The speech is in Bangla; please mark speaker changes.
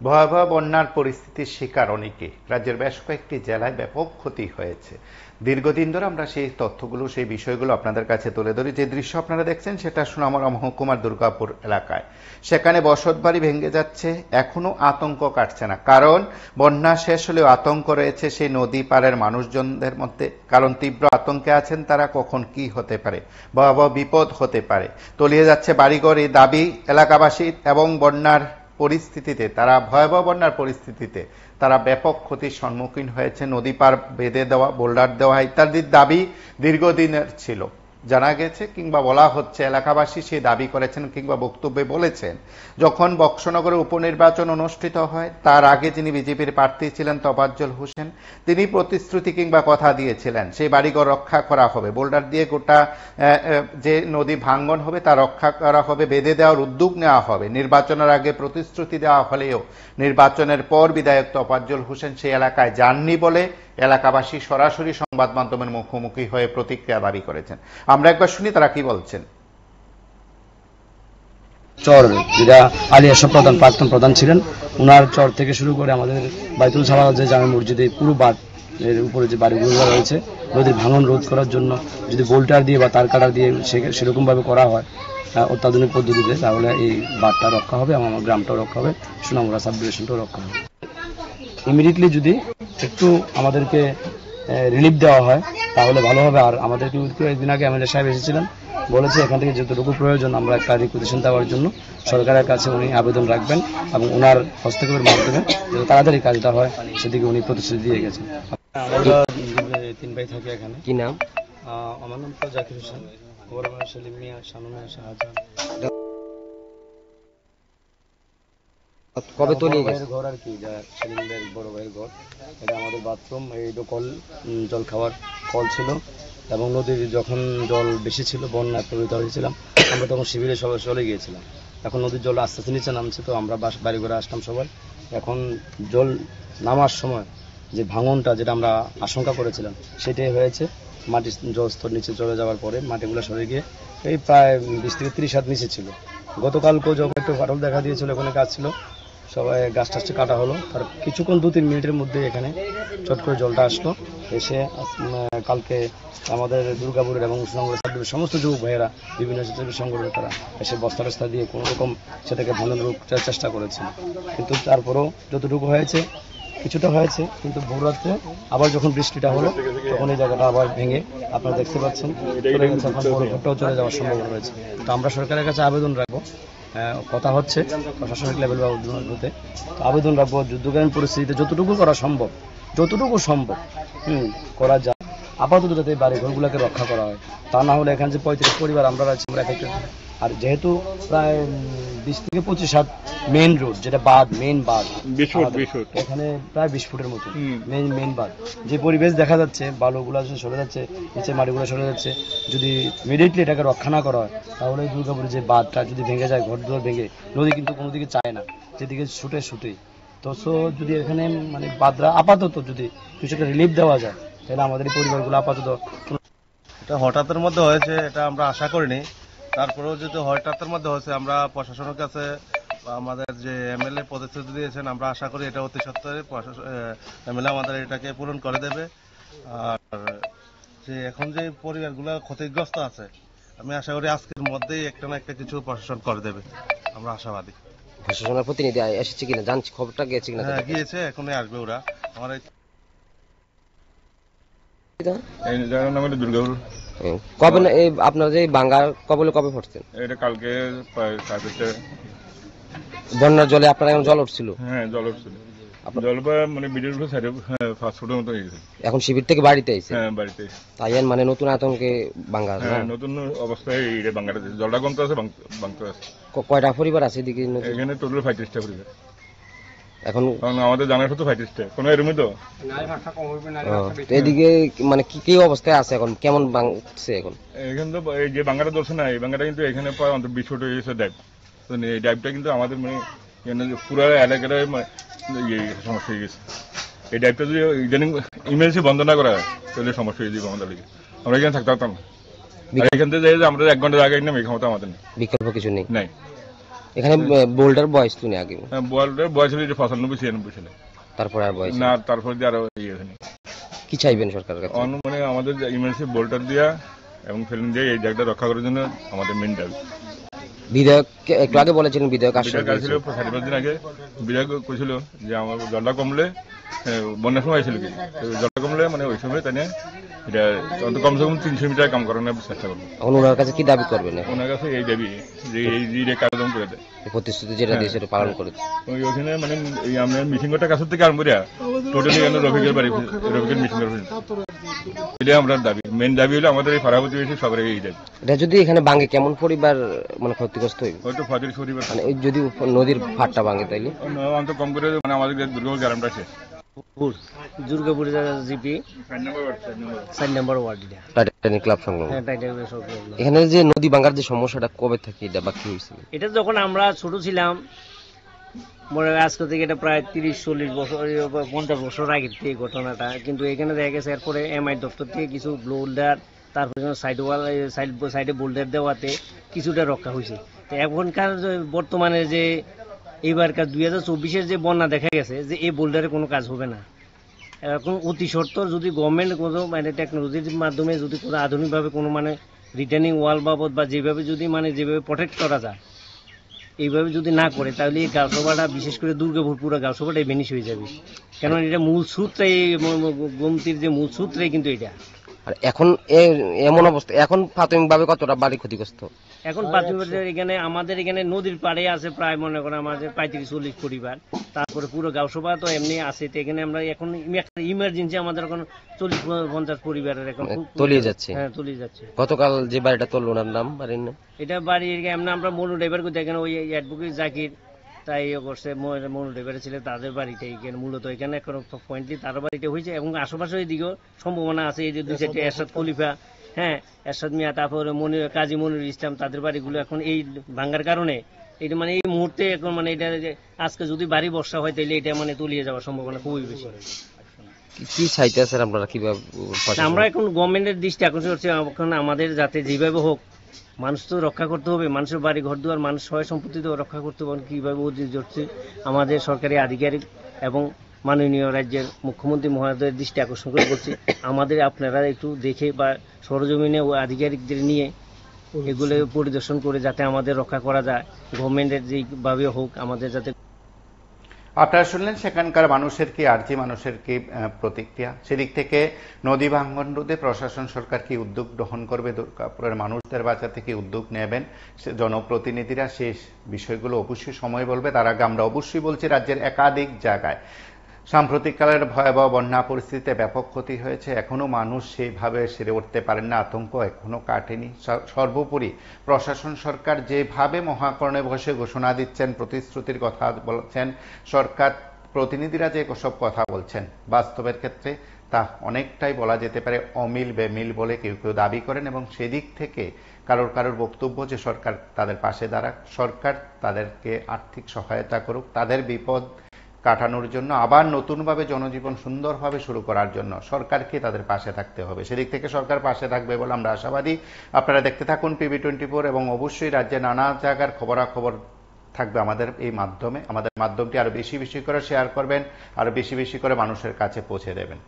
Speaker 1: ভয়াবহ বন্যার পরিস্থিতির শিকার অনেকে। রাজ্যের বেশ কয়েকটি জেলায় ব্যাপক ক্ষতি হয়েছে। দীর্ঘদিন ধরে আমরা সেই তথ্যগুলো, সেই বিষয়গুলো আপনাদের কাছে তুলে ধরি। যে দৃশ্য আপনারা দেখছেন সেটা সোনামুড়া মহকুমার দুর্গাপুর এলাকায়। সেখানে বসতবাড়ি ভেঙে যাচ্ছে, এখনো আতঙ্ক কাটছে না। কারণ বন্যা শেষ হলেও আতঙ্ক রয়েছে সেই নদী পাড়ের মানুষজনদের মধ্যে। কারণ তীব্র আতঙ্কে আছেন তারা, কখন কি হতে পারে, ভয়াবহ বিপদ হতে পারে। তলিয়ে যাচ্ছে বাড়িঘর। এই দাবি এলাকাবাসী এবং বন্যার পরিস্থিতিতে, তারা ভয়াবহ বন্যার পরিস্থিতিতে তারা ব্যাপক ক্ষতির সম্মুখীন হয়েছে। নদী পার বেঁধে দেওয়া, বোল্ডার দেওয়া ইত্যাদির দাবি দীর্ঘদিনের ছিল। জানা গেছে কিংবা বলা হচ্ছে, এলাকাবাসী সেই দাবি করেছেন কিংবা বক্তব্যে বলেছেন, যখন বক্সনগরে উপনির্বাচন অনুষ্ঠিত হয় তার আগে যিনি বিজেপির প্রার্থী ছিলেন তোফাজ্জল হোসেন, তিনি প্রতিশ্রুতি কিংবা কথা দিয়েছিলেন সেই বাড়িঘর রক্ষা করা হবে, বোল্ডার দিয়ে গোটা যে নদী ভাঙ্গন হবে তা রক্ষা করা হবে, বেঁধে দেওয়ার উদ্যোগ নেওয়া হবে। নির্বাচনের আগে প্রতিশ্রুতি দেওয়া হলেও নির্বাচনের পর বিধায়ক তোফাজ্জল হোসেন সেই এলাকায় যাননি বলে এলাকাবাসী সরাসরি সংবাদ মাধ্যমের মুখোমুখি হয়ে প্রতিক্রিয়া দাবি করেছেন। আমরা একবার শুনি তারা কি বলছেন।
Speaker 2: চর যেটা আলী আশরাফ প্রধান, প্রাক্তন প্রধান ছিলেন, ওনার চর থেকে শুরু করে আমাদের বাইতুল সালাওয়াত যে জামে মসজিদে পুরো বাঁধ এর উপরে যে বাড়িগুলো রয়েছে, নদীর ভাঙন রোধ করার জন্য যদি বোল্টার দিয়ে বা তার কাটা দিয়ে সেরকম ভাবে করা হয় অত্যাধুনিক পদ্ধতিতে, তাহলে এই বাঁধটা রক্ষা হবে এবং আমার গ্রামটাও রক্ষা হবে, সোনামুড়া সাব ডিভিশনটাও রক্ষা হবে। ইমিডিয়েটলি যদি একটু আমাদেরকে রিলিফ দেওয়া হয় তাহলে ভালো হবে। আর আমাদেরকে একদিন আগে এমএলএ সাহেব এসেছিলেন, বলেছে এখান থেকে যতটুকু প্রয়োজন আমরা একটা রিকুইজিশন দেওয়ার জন্য সরকারের কাছে উনি আবেদন রাখবেন এবং ওনার হস্তক্ষেপের মাধ্যমে যত তাড়াতাড়ি কাজটা হয় সেদিকে উনি প্রতিশ্রুতি দিয়ে গেছেন। আমরা 3 ভাই থাকি এখানে।
Speaker 3: কি নাম?
Speaker 2: আমার নাম তো জাকির হোসেন, বড় ভাই সেলিম মিয়া, শানু মিয়া, শাহজাহান।
Speaker 3: কবে তলিয়ে গেছে?
Speaker 2: ঘর আর কি, সেলিম ভাইয়ের বড় ভাইয়ের ঘর। এটা আমাদের বাথরুম, এই কল, জল খাওয়ার কল ছিল। এবং নদীর যখন জল বেশি ছিল, বন্যা প্রভাবিত হয়েছিলাম, আমরা তখন শিবিরে সবাই চলে গিয়েছিলাম। এখন নদীর জল আস্তে আস্তে নিচে নামছে, তো আমরা বাড়ি ঘরে আসলাম সবাই। এখন জল নামার সময় যে ভাঙনটা যেটা আমরা আশঙ্কা করেছিলাম সেটাই হয়েছে। মাটির জলস্তর নিচে চলে যাওয়ার পরে মাটিগুলো সরে গিয়ে এই প্রায় 20 থেকে 30 হাত নিচে ছিল। গতকালকেও যখন একটু ফাটল দেখা দিয়েছিল, ওখানে গাছ ছিল, সবাই গাছ টাছটা কাটা হলো। তার কিছুক্ষণ 2-3 মিনিটের মধ্যে এখানে চট করে জলটা আসলো। এসে কালকে আমাদের দুর্গাপুরের এবং সোনামুড়া সাবডিভিশনের সমস্ত যুবক ভাইয়েরা, বিভিন্ন সংগঠনের তারা এসে বস্তা টস্তা দিয়ে কোনো রকম সেটাকে ভাঙানোর চেষ্টা করেছে। কিন্তু তারপরেও যতটুকু হয়েছে, কিছুটা হয়েছে, কিন্তু ভোর রাত্রে আবার যখন বৃষ্টিটা হলো তখন এই জায়গাটা আবার ভেঙে আপনারা দেখতে পাচ্ছেন চলে গেছে। এখন বড় ঘরটাও চলে যাওয়ার সম্ভাবনা রয়েছে। তো আমরা সরকারের কাছে আবেদন রাখবো, কথা হচ্ছে প্রশাসনিক লেভেল বা হতে, আবেদন রাখবো যুদ্ধকালীন পরিস্থিতিতে যতটুকু করা সম্ভব, যতটুকু সম্ভব করা যায়, আপাতত যাতে বাড়ি ঘরগুলোকে রক্ষা করা হয়। তা না হলে এখানে যে 35 পরিবার আমরা রয়েছি, আমরা এফেক্টেড। আর যেহেতু প্রায় 20 থেকে 25 হাত মেইন রোড, যেটা বাঁধ, মেইন বাঁধ, এখানে প্রায় 20 ফুটের মতো মেইন বাঁধ, যে পরিবেশ দেখা যাচ্ছে, বালুগুলো সরে যাচ্ছে, নিচে মাটিগুলো সরে যাচ্ছে, যদি ইমিডিয়েটলি এটাকে রক্ষা না করা হয় তাহলে দুর্গাপুরের যে বাঁধটা যদি ভেঙে যায়, ঘর দুয়ার ভেঙে, নদী কিন্তু কোনো দিকে চায় না, যেদিকে ছুটে। তো যদি এখানে মানে বাঁধরা আপাতত যদি কিছুটা রিলিফ দেওয়া যায় তাহলে আমাদের এই পরিবারগুলো আপাতত।
Speaker 4: এটা হঠাৎের মধ্যে হয়েছে, এটা আমরা আশা করিনি। তারপরেও যেহেতু হঠাৎের মধ্যে হয়েছে, আমরা প্রশাসনের কাছে আমাদের যে এমএলএ প্রতিশ্রুতি দিয়েছেন, আমরা আশা করি এটা অতি সত্ত্বরে এমএলএ আমাদের এটাকে পূরণ করে দেবে। আর যে এখন যে পরিবারগুলো ক্ষতিগ্রস্ত আছে, আমি আশা করি আজকের মধ্যেই একটা না একটা কিছু প্রশাসন করে দেবে, আমরা আশাবাদী।
Speaker 3: প্রশাসনের প্রতিনিধি এসেছে কিনা জানছি, খবরটা গিয়েছে কিনা?
Speaker 4: হ্যাঁ, গিয়েছে, এখনই আসবে ওরা। আমার
Speaker 5: এই জায়গার নাম হলো দুর্গাপুর।
Speaker 3: কবে আপনার যে বাঙ্গার কবলে কবে পড়ছেন?
Speaker 5: এটা কালকে প্রায় 5:30।
Speaker 3: বন্যার জলে আপনার এখন জল উঠছিল?
Speaker 5: হ্যাঁ, জল উঠছিল। জল মানে বিডের উপরে সাইডে 5 ফুটের মতো হয়ে গেছে।
Speaker 3: এখন শিবির থেকে বাড়িতে আইছে?
Speaker 5: হ্যাঁ, বাড়িতে।
Speaker 3: তাই মানে নতুন আতঙ্কে বাঙ্গা?
Speaker 5: হ্যাঁ, নতুন অবস্থায় এটা বাঙ্গাটা জলটা কমতে আছে, বাংতে আছে।
Speaker 3: কয়টা পরিবার আছে এদিকে?
Speaker 5: এখানে টোটাল 35টা পরিবার।
Speaker 3: এখন
Speaker 5: আমাদের জানার শুধু 35টা, কোনো এরমই তো
Speaker 3: এদিকে মানে কি অবস্থায় আছে এখন, কেমন বাংছে এখন?
Speaker 5: এখানে তো এই যে বাঙ্গাটা ধরছে না, এই বাঙ্গাটা কিন্তু এখানে প্রায় অন্তত 20 ফুট হয়ে গেছে ডাইভ। তো এই ডাইভটা কিন্তু আমাদের মানে পুরো এলাকার সমস্যা হয়ে গেছে। এই ডাইভটা যদি ইদানিং ইমার্জেন্সি বন্ধ না করা হয় তাহলে সমস্যা হয়ে যাবে আমাদের লিগে। আমরা এখানে থাকতে পারতাম না। এখান থেকে যাই যে আমরা 1 ঘন্টা আগে নাম এই ক্ষমতা আমাদের নেই,
Speaker 3: বিকল্প কিছু নেই। এখানে বোল্ডার বয়স তুমি আগে,
Speaker 5: বয়স হলে 95-96 সালে,
Speaker 3: তারপরে আর বয়স
Speaker 5: না তারপর দিয়ে আরো ইয়ে হয়নি।
Speaker 3: কি চাইবেন সরকারের কাছে?
Speaker 5: মানে আমাদের ইমার্জেন্সি বোল্টার দিয়া এবং ফেলিন দিয়ে এই জায়গাটা রক্ষা করার জন্য আমাদের মেন দাবি।
Speaker 3: বিধায়ক একটু আগে বলেছিলেন, বিধায়ক
Speaker 5: ছিল 4-5 দিন আগে, বিধায়ক কইছিল যে আমার জলটা কমলে, বন্যার সময় ছিল কি জলটা কমলে মানে ওই সময় তাই এটা কমসে কম 300 মিটার কাম করানোর চেষ্টা করবো।
Speaker 3: এখন ওনার কাছে কি দাবি করবেন?
Speaker 5: ওনার কাছে এই দাবি যে এই কার্যক্রম করে দেয়,
Speaker 3: প্রতিশ্রুতি যেটা দিয়ে সেটা পালন করে।
Speaker 5: ওইখানে মানে আমরা মিশিংটা কাছের থেকে আরম্ভ করিয়া টোটালি রফিকের বাড়ি, রফিকের মিশিং এটাই আমরা দাবি। মেন দাবি হলো আমাদের এই পাড়া প্রতিবেশী সবার এই দাবি।
Speaker 3: এটা যদি এখানে ভাঙে কেমন পরিবার মানে ক্ষতিগ্রস্ত হইবে?
Speaker 5: হয়তো ফাজিল পরিবার
Speaker 3: মানে যদি নদীর ফাটটা ভাঙে তাইলে
Speaker 5: অন্তত কম করে মানে আমাদের দুর্গম গ্রামটা শেষ।
Speaker 6: দুর্গাপুর জিপি 4 নম্বর ওয়ার্ড
Speaker 3: টাইটানিক ক্লাব সংলগ্ন। এখানে যে নদী ভাঙার যে সমস্যাটা কবে থেকে এটা বাকি হয়েছিল?
Speaker 6: এটা যখন আমরা ছোট ছিলাম, মনে হয় আজকে থেকে এটা প্রায় 30-40 বছর 50 বছর আগের থেকে ঘটনাটা। কিন্তু এখানে দেখা গেছে এরপরে এমআই দপ্তর থেকে কিছু বোল্ডার, তারপরে সাইড ওয়াল সাইডে বোল্ডার দেওয়াতে কিছুটা রক্ষা হয়েছে। তো এখনকার বর্তমানে যে এইবারকার 2024-এর যে বন্যা দেখা গেছে যে এই বোল্ডারে কোনো কাজ হবে না। এখন অতি সত্বর যদি গভর্নমেন্ট কোনো মানে টেকনোলজির মাধ্যমে যদি কোনো আধুনিকভাবে কোনো মানে রিটার্নিং ওয়াল বাবদ বা যেভাবে যদি মানে যেভাবে প্রোটেক্ট করা যায়, এইভাবে যদি না করে তাহলে এই গাছসভাটা, বিশেষ করে দুর্গাপুর পুরো গাছসভাটাই ভেনিশ হয়ে যাবে। কেন এটা মূল সূত্রে, গোমতীর যে মূল সূত্রে কিন্তু এটা।
Speaker 3: আর এখন এমন অবস্থা, এখন প্রাথমিকভাবে কতটা বাড়ি ক্ষতিগ্রস্ত?
Speaker 6: এখন এখানে আমাদের এখানে নদীর পাড়ে আছে প্রায় মনে করেন আমাদের 35-40 পরিবার। তারপরে পুরো গাঁওসভা তো এমনি আছে। তো এখানে আমরা এখন ইমার্জেন্সি আমাদের এখন 40-50 পরিবারের এখন
Speaker 3: তলিয়ে যাচ্ছে।
Speaker 6: হ্যাঁ, তলিয়ে যাচ্ছে।
Speaker 3: গতকাল যে বাড়িটা তুললো ওনার নাম, বাড়ির নাম
Speaker 6: এটা বাড়ি এমনি আমরা মনু ড্রাইভার করতে এখানে ওই অ্যাডভোকেট জাকির তাই করছে, মনু ড্রাইভার ছিল তাদের বাড়িটা এখানে মূলত এখানে এখন পয়েন্টলি তার বাড়িটা হয়েছে। এবং আশেপাশে দিকেও সম্ভাবনা আছে। এই যে 2-4টি এরশাদ খলিফা, হ্যাঁ এরশাদ মিয়া, তারপরে কাজী মনির ইসলাম, তাদের বাড়িগুলো এখন এই ভাঙ্গার কারণে এটা মানে এই মুহূর্তে এখন মানে এটা আজকে যদি বাড়ি বর্ষা হয় তাহলে এটা মানে তলিয়ে যাওয়ার সম্ভাবনা খুবই বেশি।
Speaker 3: কি চাইতেছেন আপনারা? কিভাবে
Speaker 6: আমরা এখন গভর্নমেন্টের দৃষ্টি আকর্ষণ করছি, এখন আমাদের যাতে যেভাবে হোক মানুষ তো রক্ষা করতে হবে, মানুষের বাড়ি ঘর দুয়ার, মানুষ সহায় সম্পত্তি তো রক্ষা করতে হবে। কীভাবে হচ্ছে আমাদের সরকারি আধিকারিক এবং মাননীয় রাজ্যের মুখ্যমন্ত্রী মহোদয়ের দৃষ্টি আকর্ষণ করে বলছি, আমাদের আপনারা একটু দেখে বা সরজমিনে ও আধিকারিকদের নিয়ে এগুলো পরিদর্শন করে যাতে আমাদের রক্ষা করা যায়, গভর্নমেন্টের যেভাবে হোক আমাদের যাতে।
Speaker 1: আপনারা শুনলেন সেখানকার মানুষের কি আর্জি, মানুষের কি প্রতিক্রিয়া। সেদিক থেকে নদী ভাঙ্গন রোধে প্রশাসন সরকার কি উদ্যোগ গ্রহণ করবে, দুর্গাপুরের মানুষদের বাঁচাতে কি উদ্যোগ নেবেন জনপ্রতিনিধিরা, সেই বিষয়গুলো অবশ্যই সময় বলবে। তার আগে আমরা অবশ্যই বলছি রাজ্যের একাধিক জায়গায় সাম্প্রতিককালের ভয়াবহ বন্যা পরিস্থিতিতে ব্যাপক ক্ষতি হয়েছে। এখনো মানুষ সেইভাবে সেরে উঠতে পারেন না, আতঙ্ক এখনো কাটেনি। সর্বোপরি প্রশাসন সরকার যেভাবে মহাকরণে বসে ঘোষণা দিচ্ছেন, প্রতিশ্রুতির কথা বলছেন, সরকার প্রতিনিধিরা যে সব কথা বলছেন, বাস্তবের ক্ষেত্রে তা অনেকটাই বলা যেতে পারে অমিল বেমিল বলে কেউ কেউ দাবি করেন। এবং সেদিক থেকে কারোর বক্তব্য যে সরকার তাদের পাশে দাঁড়াক, সরকার তাদেরকে আর্থিক সহায়তা করুক, তাদের বিপদ কাটানোর জন্য, আবার নতুনভাবে জনজীবন সুন্দরভাবে শুরু করার জন্য সরকারকে তাদের পাশে থাকতে হবে। সেদিক থেকে সরকার পাশে থাকবে বলে আমরা আশাবাদী। আপনারা দেখতে থাকুন PB24 এবং অবশ্যই রাজ্যে নানা জায়গার খবরাখবর থাকবে আমাদের এই মাধ্যমে। আমাদের মাধ্যমটি আরো বেশি বেশি করে শেয়ার করবেন, আরো বেশি বেশি করে মানুষের কাছে পৌঁছে দেবেন।